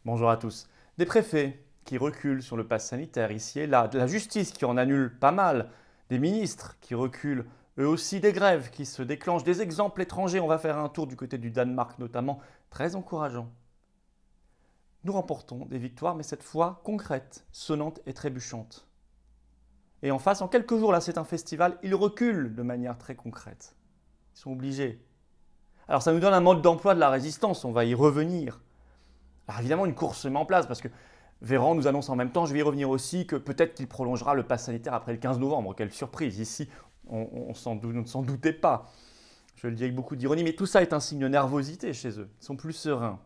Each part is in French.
Bonjour à tous. Des préfets qui reculent sur le pass sanitaire ici et là, de la justice qui en annule pas mal, des ministres qui reculent, eux aussi des grèves qui se déclenchent, des exemples étrangers, on va faire un tour du côté du Danemark notamment, très encourageant. Nous remportons des victoires, mais cette fois concrètes, sonnantes et trébuchantes. Et en face, en quelques jours, là c'est un festival, ils reculent de manière très concrète. Ils sont obligés. Alors ça nous donne un mode d'emploi de la résistance, on va y revenir. Alors évidemment, une course se met en place parce que Véran nous annonce en même temps, je vais y revenir aussi, que peut-être qu'il prolongera le pass sanitaire après le 15 novembre. Quelle surprise, ici, on ne s'en doutait pas. Je le dis avec beaucoup d'ironie, mais tout ça est un signe de nervosité chez eux. Ils sont plus sereins.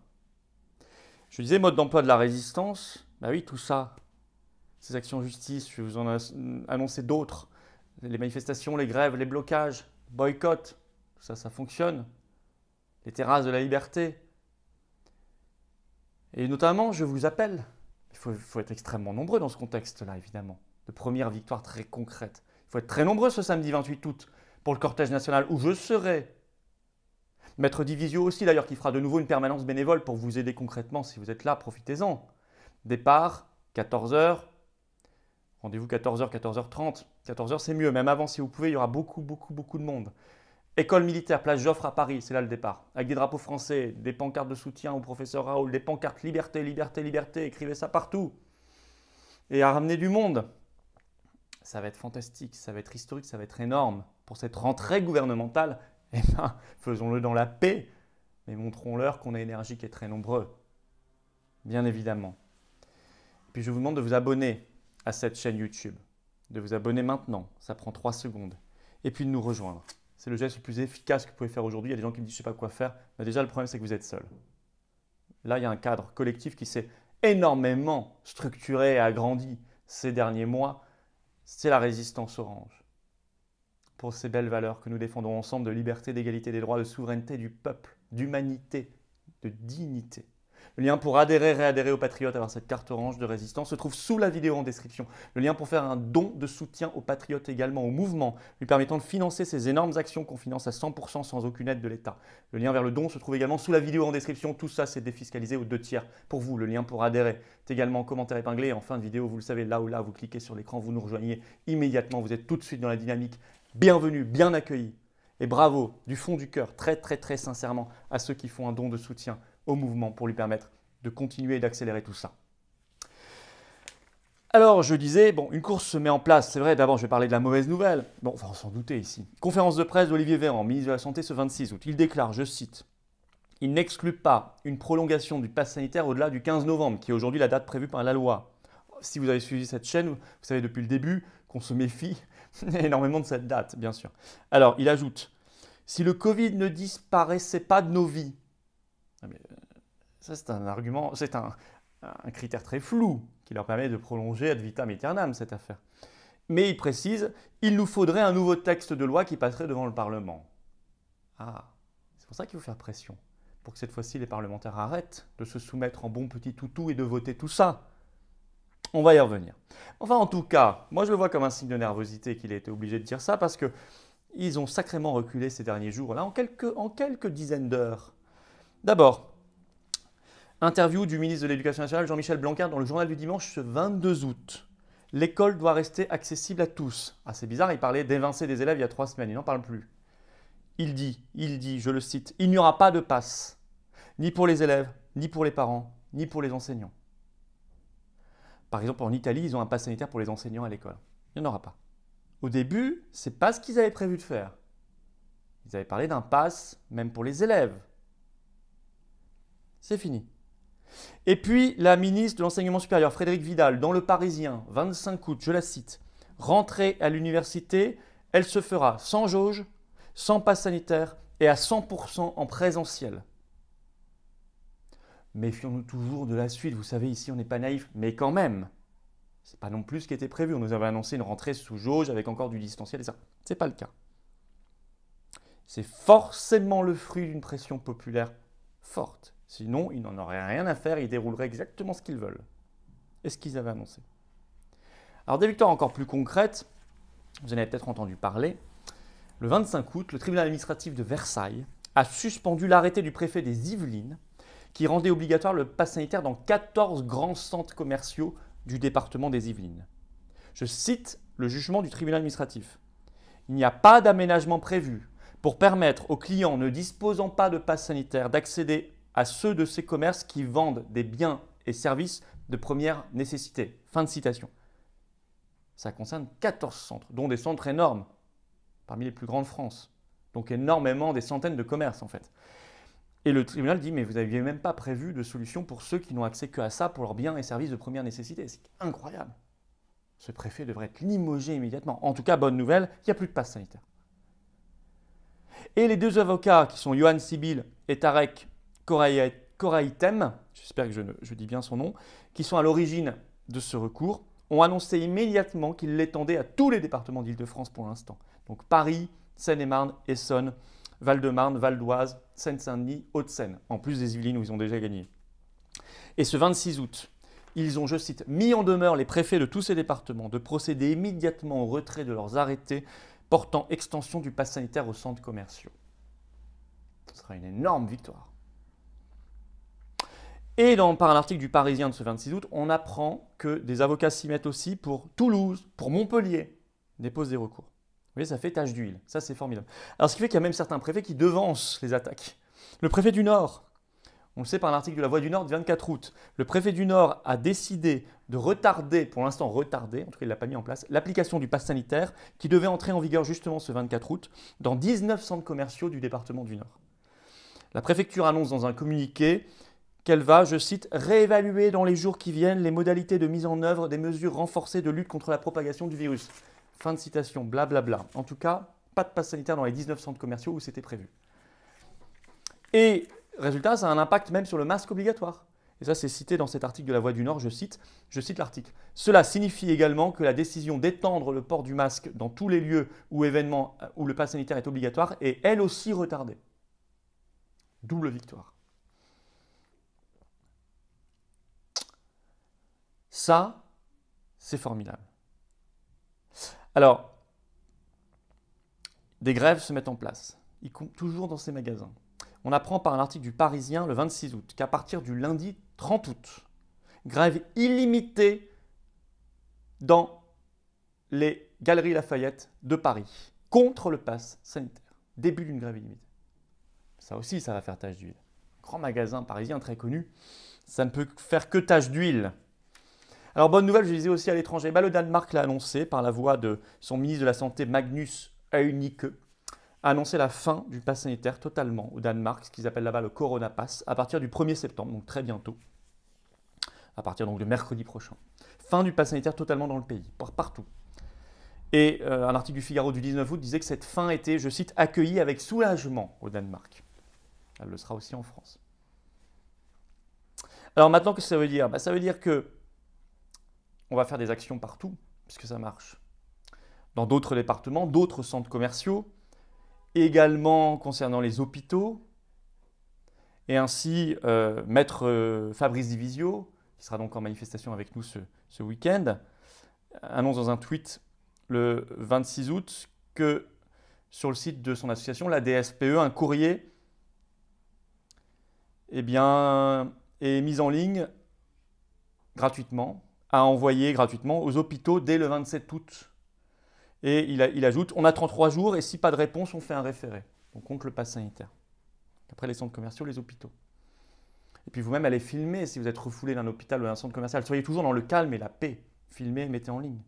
Je disais mode d'emploi de la résistance, bah oui, tout ça, ces actions en justice, je vais vous en annoncer d'autres. Les manifestations, les grèves, les blocages, boycotts, tout ça, ça fonctionne. Les terrasses de la liberté. Et notamment, je vous appelle, il faut être extrêmement nombreux dans ce contexte-là, évidemment, de première victoire très concrète. Il faut être très nombreux ce samedi 28 août pour le cortège national où je serai. Maître Divisio aussi, d'ailleurs, qui fera de nouveau une permanence bénévole pour vous aider concrètement. Si vous êtes là, profitez-en. Départ, 14h. Rendez-vous 14h, 14h30. 14h, c'est mieux. Même avant, si vous pouvez, il y aura beaucoup de monde. École militaire, place Joffre à Paris, c'est là le départ. Avec des drapeaux français, des pancartes de soutien au professeur Raoul, des pancartes liberté, liberté, liberté, écrivez ça partout. Et à ramener du monde. Ça va être fantastique, ça va être historique, ça va être énorme. Pour cette rentrée gouvernementale, eh ben, faisons-le dans la paix, mais montrons-leur qu'on est énergique et très nombreux. Bien évidemment. Et puis je vous demande de vous abonner à cette chaîne YouTube. De vous abonner maintenant, ça prend 3 secondes. Et puis de nous rejoindre. C'est le geste le plus efficace que vous pouvez faire aujourd'hui. Il y a des gens qui me disent je ne sais pas quoi faire. Mais déjà, le problème, c'est que vous êtes seul. Là, il y a un cadre collectif qui s'est énormément structuré et agrandi ces derniers mois. C'est la résistance orange. Pour ces belles valeurs que nous défendons ensemble de liberté, d'égalité des droits, de souveraineté du peuple, d'humanité, de dignité. Le lien pour adhérer, réadhérer aux Patriotes, avoir cette carte orange de résistance, se trouve sous la vidéo en description. Le lien pour faire un don de soutien aux Patriotes également, au mouvement, lui permettant de financer ces énormes actions qu'on finance à 100% sans aucune aide de l'État. Le lien vers le don se trouve également sous la vidéo en description. Tout ça, c'est défiscalisé aux 2/3 pour vous. Le lien pour adhérer est également en commentaire épinglé. Et en fin de vidéo, vous le savez, là ou là, vous cliquez sur l'écran, vous nous rejoignez immédiatement. Vous êtes tout de suite dans la dynamique. Bienvenue, bien accueillis. Et bravo, du fond du cœur, très sincèrement, à ceux qui font un don de soutien au mouvement pour lui permettre de continuer et d'accélérer tout ça. Alors, je disais, bon, une course se met en place. C'est vrai, d'abord, je vais parler de la mauvaise nouvelle. Bon, on va s'en douter ici. Conférence de presse d'Olivier Véran, ministre de la Santé, ce 26 août. Il déclare, je cite, « Il n'exclut pas une prolongation du pass sanitaire au-delà du 15 novembre, qui est aujourd'hui la date prévue par la loi. » Si vous avez suivi cette chaîne, vous savez depuis le début qu'on se méfie énormément de cette date, bien sûr. Alors, il ajoute, « Si le Covid ne disparaissait pas de nos vies, ça, c'est un argument, c'est un critère très flou qui leur permet de prolonger ad vitam aeternam cette affaire. Mais il précise, il nous faudrait un nouveau texte de loi qui passerait devant le Parlement. Ah, c'est pour ça qu'il faut faire pression, pour que cette fois-ci les parlementaires arrêtent de se soumettre en bon petit toutou et de voter tout ça. On va y revenir. Enfin, en tout cas, moi je le vois comme un signe de nervosité qu'il ait été obligé de dire ça parce qu'ils ont sacrément reculé ces derniers jours, là, en quelques dizaines d'heures. D'abord, interview du ministre de l'Éducation nationale, Jean-Michel Blanquer, dans le journal du dimanche, ce 22 août. L'école doit rester accessible à tous. Ah, c'est bizarre, il parlait d'évincer des élèves il y a 3 semaines, il n'en parle plus. Il dit, je le cite, « Il n'y aura pas de passe, ni pour les élèves, ni pour les parents, ni pour les enseignants. » Par exemple, en Italie, ils ont un pass sanitaire pour les enseignants à l'école. Il n'y en aura pas. Au début, ce n'est pas ce qu'ils avaient prévu de faire. Ils avaient parlé d'un pass même pour les élèves. C'est fini. Et puis, la ministre de l'Enseignement supérieur, Frédérique Vidal, dans Le Parisien, 25 août, je la cite, « Rentrée à l'université, elle se fera sans jauge, sans passe sanitaire et à 100% en présentiel. » Méfions-nous toujours de la suite. Vous savez, ici, on n'est pas naïf, mais quand même, ce n'est pas non plus ce qui était prévu. On nous avait annoncé une rentrée sous jauge avec encore du distanciel et ça. Ce n'est pas le cas. C'est forcément le fruit d'une pression populaire forte. Sinon, ils n'en auraient rien à faire, ils dérouleraient exactement ce qu'ils veulent. Et ce qu'ils avaient annoncé. Alors, des victoires encore plus concrètes, vous en avez peut-être entendu parler. Le 25 août, le tribunal administratif de Versailles a suspendu l'arrêté du préfet des Yvelines qui rendait obligatoire le pass sanitaire dans 14 grands centres commerciaux du département des Yvelines. Je cite le jugement du tribunal administratif. Il n'y a pas d'aménagement prévu pour permettre aux clients ne disposant pas de pass sanitaire d'accéder à ceux de ces commerces qui vendent des biens et services de première nécessité. Fin de citation. Ça concerne 14 centres, dont des centres énormes, parmi les plus grands de France. Donc énormément, des centaines de commerces en fait. Et le tribunal dit, mais vous n'aviez même pas prévu de solution pour ceux qui n'ont accès qu'à ça pour leurs biens et services de première nécessité. C'est incroyable. Ce préfet devrait être limogé immédiatement. En tout cas, bonne nouvelle, il n'y a plus de passe sanitaire. Et les deux avocats qui sont Johan Sibyl et Tarek Koraitem, j'espère que je dis bien son nom, qui sont à l'origine de ce recours, ont annoncé immédiatement qu'ils l'étendaient à tous les départements d'Île-de-France pour l'instant. Donc Paris, Seine-et-Marne, Essonne, Val-de-Marne, Val d'Oise, Seine-Saint-Denis, Hauts-de-Seine, en plus des Yvelines où ils ont déjà gagné. Et ce 26 août, ils ont, je cite, mis en demeure les préfets de tous ces départements de procéder immédiatement au retrait de leurs arrêtés portant extension du pass sanitaire aux centres commerciaux. Ce sera une énorme victoire. Et par un article du Parisien de ce 26 août, on apprend que des avocats s'y mettent aussi pour Toulouse, pour Montpellier, déposent des recours. Vous voyez, ça fait tache d'huile. Ça, c'est formidable. Alors, ce qui fait qu'il y a même certains préfets qui devancent les attaques. Le préfet du Nord, on le sait par un article de la Voix du Nord du 24 août, le préfet du Nord a décidé de retarder, pour l'instant retarder, en tout cas il ne l'a pas mis en place, l'application du pass sanitaire qui devait entrer en vigueur justement ce 24 août dans 19 centres commerciaux du département du Nord. La préfecture annonce dans un communiqué qu'elle va, je cite, réévaluer dans les jours qui viennent les modalités de mise en œuvre des mesures renforcées de lutte contre la propagation du virus. Fin de citation, blablabla. En tout cas, pas de pass sanitaire dans les 19 centres commerciaux où c'était prévu. Et résultat, ça a un impact même sur le masque obligatoire. Et ça, c'est cité dans cet article de la Voix du Nord, je cite l'article. Cela signifie également que la décision d'étendre le port du masque dans tous les lieux ou événements où le pass sanitaire est obligatoire est elle aussi retardée. Double victoire. Ça, c'est formidable. Alors, des grèves se mettent en place, toujours dans ces magasins. On apprend par un article du Parisien le 26 août qu'à partir du lundi 30 août, grève illimitée dans les Galeries Lafayette de Paris contre le pass sanitaire. Début d'une grève illimitée. Ça aussi, ça va faire tache d'huile. Grand magasin parisien très connu, ça ne peut faire que tache d'huile. Alors, bonne nouvelle, je disais aussi à l'étranger, le Danemark l'a annoncé par la voix de son ministre de la Santé, Magnus Heunicke, a annoncé la fin du pass sanitaire totalement au Danemark, ce qu'ils appellent là-bas le Corona Pass, à partir du 1er septembre, donc très bientôt, à partir donc de mercredi prochain. Fin du pass sanitaire totalement dans le pays, partout. Et un article du Figaro du 19 août disait que cette fin était, je cite, accueillie avec soulagement au Danemark. Elle le sera aussi en France. Alors maintenant, qu'est-ce que ça veut dire ? Ça veut dire que on va faire des actions partout, puisque ça marche. Dans d'autres départements, d'autres centres commerciaux, également concernant les hôpitaux, et ainsi Maître Fabrice Divisio, qui sera donc en manifestation avec nous ce week-end, annonce dans un tweet le 26 août que sur le site de son association, la DSPE, un courrier est mis en ligne gratuitement, à envoyer gratuitement aux hôpitaux dès le 27 août. Et il ajoute, on attend 3 jours et si pas de réponse, on fait un référé. On compte le pass sanitaire. Après les centres commerciaux, les hôpitaux. Et puis vous-même, allez filmer si vous êtes refoulé d'un hôpital ou d'un centre commercial. Soyez toujours dans le calme et la paix. Filmez et mettez en ligne.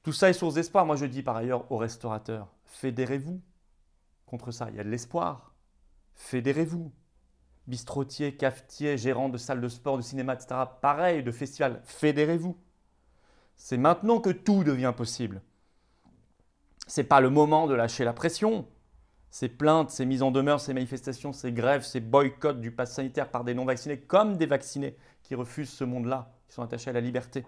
Tout ça est source d'espoir. Moi, je dis par ailleurs aux restaurateurs, fédérez-vous contre ça. Il y a de l'espoir. Fédérez-vous. Bistrotiers, cafetiers, gérants de salles de sport, de cinéma, etc. Pareil, de festivals. Fédérez-vous. C'est maintenant que tout devient possible. Ce n'est pas le moment de lâcher la pression. Ces plaintes, ces mises en demeure, ces manifestations, ces grèves, ces boycotts du pass sanitaire par des non-vaccinés comme des vaccinés qui refusent ce monde-là, qui sont attachés à la liberté.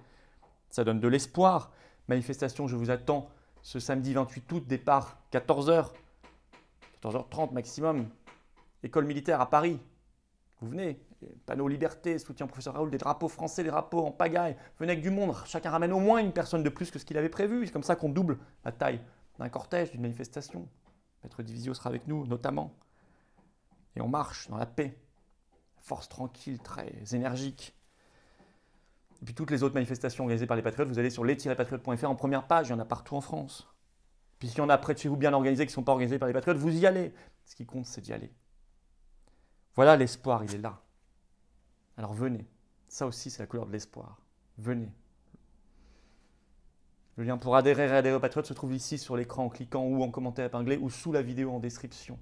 Ça donne de l'espoir. Manifestation, je vous attends ce samedi 28 août, départ 14h, 14h30 maximum, école militaire à Paris. Vous venez, panneau liberté, soutien au professeur Raoul, des drapeaux français, des drapeaux en pagaille. Venez avec du monde, chacun ramène au moins une personne de plus que ce qu'il avait prévu. C'est comme ça qu'on double la taille d'un cortège, d'une manifestation. Maître Divisio sera avec nous, notamment. Et on marche dans la paix. Force tranquille, très énergique. Et puis toutes les autres manifestations organisées par les patriotes, vous allez sur les-patriotes.fr en première page, il y en a partout en France. Puis s'il y en a près de chez vous bien organisées qui ne sont pas organisées par les patriotes, vous y allez. Ce qui compte, c'est d'y aller. Voilà l'espoir, il est là. Alors venez. Ça aussi, c'est la couleur de l'espoir. Venez. Le lien pour adhérer et réadhérer aux patriotes se trouve ici sur l'écran en cliquant ou en commentaire épinglé ou sous la vidéo en description.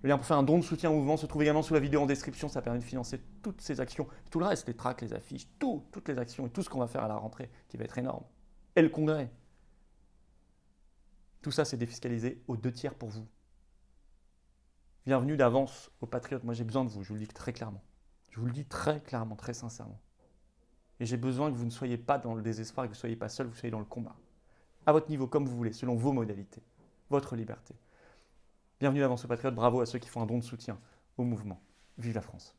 Le lien pour faire un don de soutien au mouvement se trouve également sous la vidéo en description. Ça permet de financer toutes ces actions. Tout le reste, les tracts, les affiches, toutes les actions et tout ce qu'on va faire à la rentrée, qui va être énorme. Et le congrès. Tout ça, c'est défiscalisé aux 2/3 pour vous. Bienvenue d'avance aux patriotes. Moi, j'ai besoin de vous, je vous le dis très clairement. Je vous le dis très clairement, très sincèrement. Et j'ai besoin que vous ne soyez pas dans le désespoir, que vous ne soyez pas seul, vous soyez dans le combat. À votre niveau, comme vous voulez, selon vos modalités. Votre liberté. Bienvenue d'avance aux patriotes. Bravo à ceux qui font un don de soutien au mouvement. Vive la France.